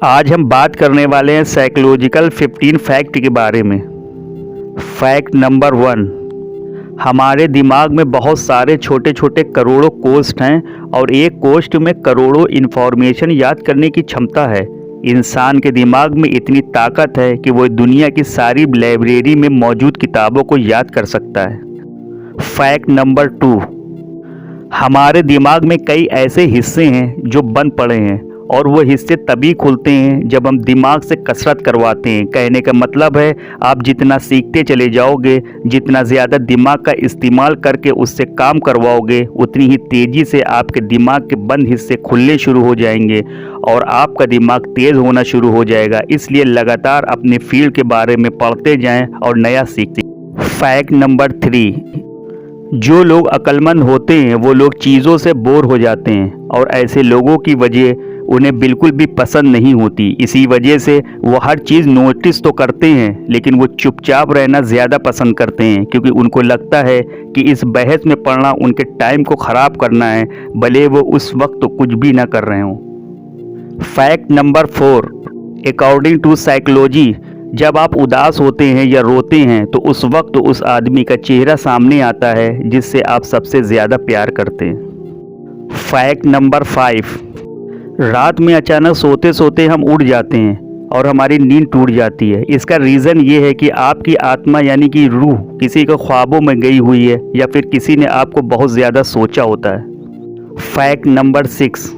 आज हम बात करने वाले हैं साइकोलॉजिकल 15 फैक्ट के बारे में। फैक्ट नंबर 1, हमारे दिमाग में बहुत सारे छोटे छोटे करोड़ों कोष्ठ हैं और एक कोष्ठ में करोड़ों इन्फॉर्मेशन याद करने की क्षमता है। इंसान के दिमाग में इतनी ताकत है कि वो दुनिया की सारी लाइब्रेरी में मौजूद किताबों को याद कर सकता है। फैक्ट नंबर 2, हमारे दिमाग में कई ऐसे हिस्से हैं जो बंद पड़े हैं और वो हिस्से तभी खुलते हैं जब हम दिमाग से कसरत करवाते हैं। कहने का मतलब है आप जितना सीखते चले जाओगे, जितना ज़्यादा दिमाग का इस्तेमाल करके उससे काम करवाओगे, उतनी ही तेज़ी से आपके दिमाग के बंद हिस्से खुलने शुरू हो जाएंगे और आपका दिमाग तेज़ होना शुरू हो जाएगा। इसलिए लगातार अपने फील्ड के बारे में पढ़ते जाएं और नया सीखते। फैक्ट नंबर 3, जो लोग अक्लमंद होते हैं वो लोग चीज़ों से बोर हो जाते हैं और ऐसे लोगों की वजह उन्हें बिल्कुल भी पसंद नहीं होती। इसी वजह से वो हर चीज़ नोटिस तो करते हैं लेकिन वो चुपचाप रहना ज़्यादा पसंद करते हैं, क्योंकि उनको लगता है कि इस बहस में पढ़ना उनके टाइम को ख़राब करना है, भले वो उस वक्त तो कुछ भी ना कर रहे हों। Fact number 4, according to psychology, जब आप उदास होते हैं या रोते हैं तो उस वक्त उस आदमी का चेहरा सामने आता है जिससे आप सबसे ज़्यादा प्यार करते हैं। फैक्ट नंबर 5, रात में अचानक सोते सोते हम उड़ जाते हैं और हमारी नींद टूट जाती है। इसका रीज़न ये है कि आपकी आत्मा यानी कि रूह किसी के ख्वाबों में गई हुई है या फिर किसी ने आपको बहुत ज़्यादा सोचा होता है। फैक्ट नंबर 6,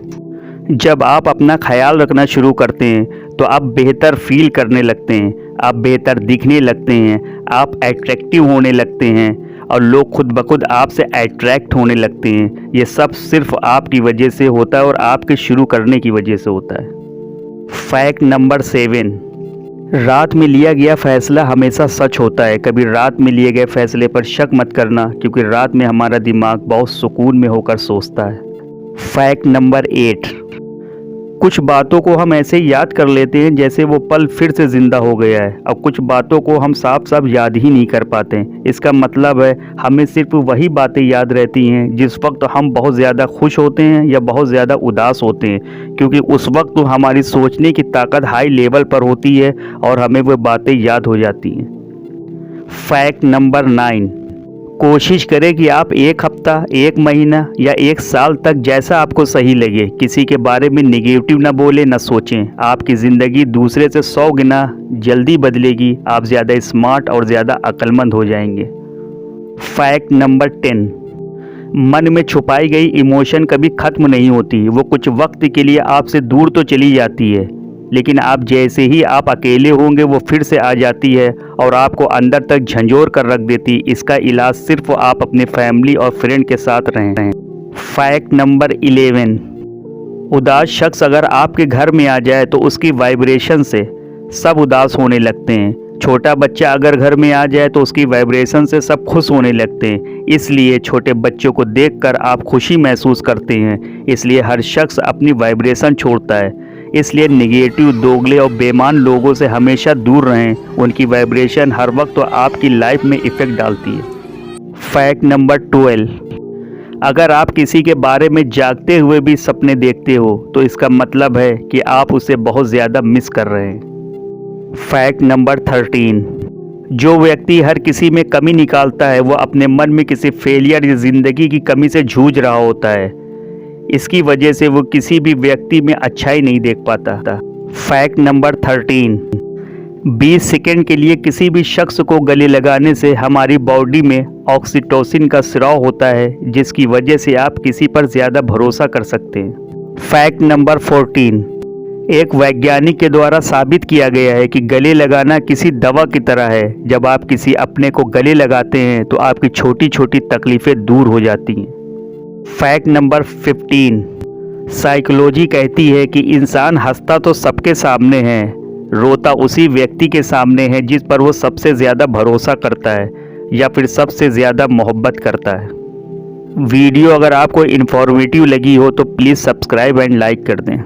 जब आप अपना ख्याल रखना शुरू करते हैं तो आप बेहतर फील करने लगते हैं, आप बेहतर दिखने लगते हैं, आप अट्रैक्टिव होने लगते हैं और लोग खुद ब खुद आपसे अट्रैक्ट होने लगते हैं। ये सब सिर्फ आपकी वजह से होता है और आपके शुरू करने की वजह से होता है। फैक्ट नंबर 7, रात में लिया गया फैसला हमेशा सच होता है। कभी रात में लिए गए फैसले पर शक मत करना, क्योंकि रात में हमारा दिमाग बहुत सुकून में होकर सोचता है। फैक्ट नंबर 8, कुछ बातों को हम ऐसे याद कर लेते हैं जैसे वो पल फिर से ज़िंदा हो गया है, और कुछ बातों को हम साफ साफ याद ही नहीं कर पाते। इसका मतलब है हमें सिर्फ वही बातें याद रहती हैं जिस वक्त हम बहुत ज़्यादा खुश होते हैं या बहुत ज़्यादा उदास होते हैं, क्योंकि उस वक्त तो हमारी सोचने की ताकत हाई लेवल पर होती है और हमें वो बातें याद हो जाती हैं। फैक्ट नंबर 9, कोशिश करें कि आप एक हफ्ता, एक महीना या एक साल तक, जैसा आपको सही लगे, किसी के बारे में नेगेटिव ना बोलें ना सोचें। आपकी ज़िंदगी दूसरे से 100 गुना जल्दी बदलेगी, आप ज़्यादा स्मार्ट और ज़्यादा अक्लमंद हो जाएंगे। फैक्ट नंबर 10, मन में छुपाई गई इमोशन कभी ख़त्म नहीं होती। वो कुछ वक्त के लिए आपसे दूर तो चली जाती है, लेकिन आप जैसे ही आप अकेले होंगे वो फिर से आ जाती है और आपको अंदर तक झंझोर कर रख देती। इसका इलाज सिर्फ आप अपने फैमिली और फ्रेंड के साथ रहें। फैक्ट नंबर 11, उदास शख्स अगर आपके घर में आ जाए तो उसकी वाइब्रेशन से सब उदास होने लगते हैं। छोटा बच्चा अगर घर में आ जाए तो उसकी वाइब्रेशन से सब खुश होने लगते हैं। इसलिए छोटे बच्चों को देखकर आप खुशी महसूस करते हैं। इसलिए हर शख्स अपनी वाइब्रेशन छोड़ता है। इसलिए नेगेटिव, दोगले और बेईमान लोगों से हमेशा दूर रहें। उनकी वाइब्रेशन हर वक्त तो आपकी लाइफ में इफ़ेक्ट डालती है। फैक्ट नंबर 12, अगर आप किसी के बारे में जागते हुए भी सपने देखते हो तो इसका मतलब है कि आप उसे बहुत ज़्यादा मिस कर रहे हैं। फैक्ट नंबर 13, जो व्यक्ति हर किसी में कमी निकालता है वो अपने मन में किसी फेलियर या ज़िंदगी की कमी से जूझ रहा होता है। इसकी वजह से वो किसी भी व्यक्ति में अच्छाई नहीं देख पाता था। फैक्ट नंबर 13, 20 सेकेंड के लिए किसी भी शख्स को गले लगाने से हमारी बॉडी में ऑक्सीटोसिन का स्राव होता है, जिसकी वजह से आप किसी पर ज़्यादा भरोसा कर सकते हैं। फैक्ट नंबर 14, एक वैज्ञानिक के द्वारा साबित किया गया है कि गले लगाना किसी दवा की तरह है। जब आप किसी अपने को गले लगाते हैं तो आपकी छोटी छोटी तकलीफ़ें दूर हो जाती हैं। फैक्ट नंबर 15, साइकोलॉजी कहती है कि इंसान हंसता तो सबके सामने है, रोता उसी व्यक्ति के सामने है जिस पर वो सबसे ज़्यादा भरोसा करता है या फिर सबसे ज़्यादा मोहब्बत करता है। वीडियो अगर आपको इन्फॉर्मेटिव लगी हो तो प्लीज़ सब्सक्राइब एंड लाइक कर दें।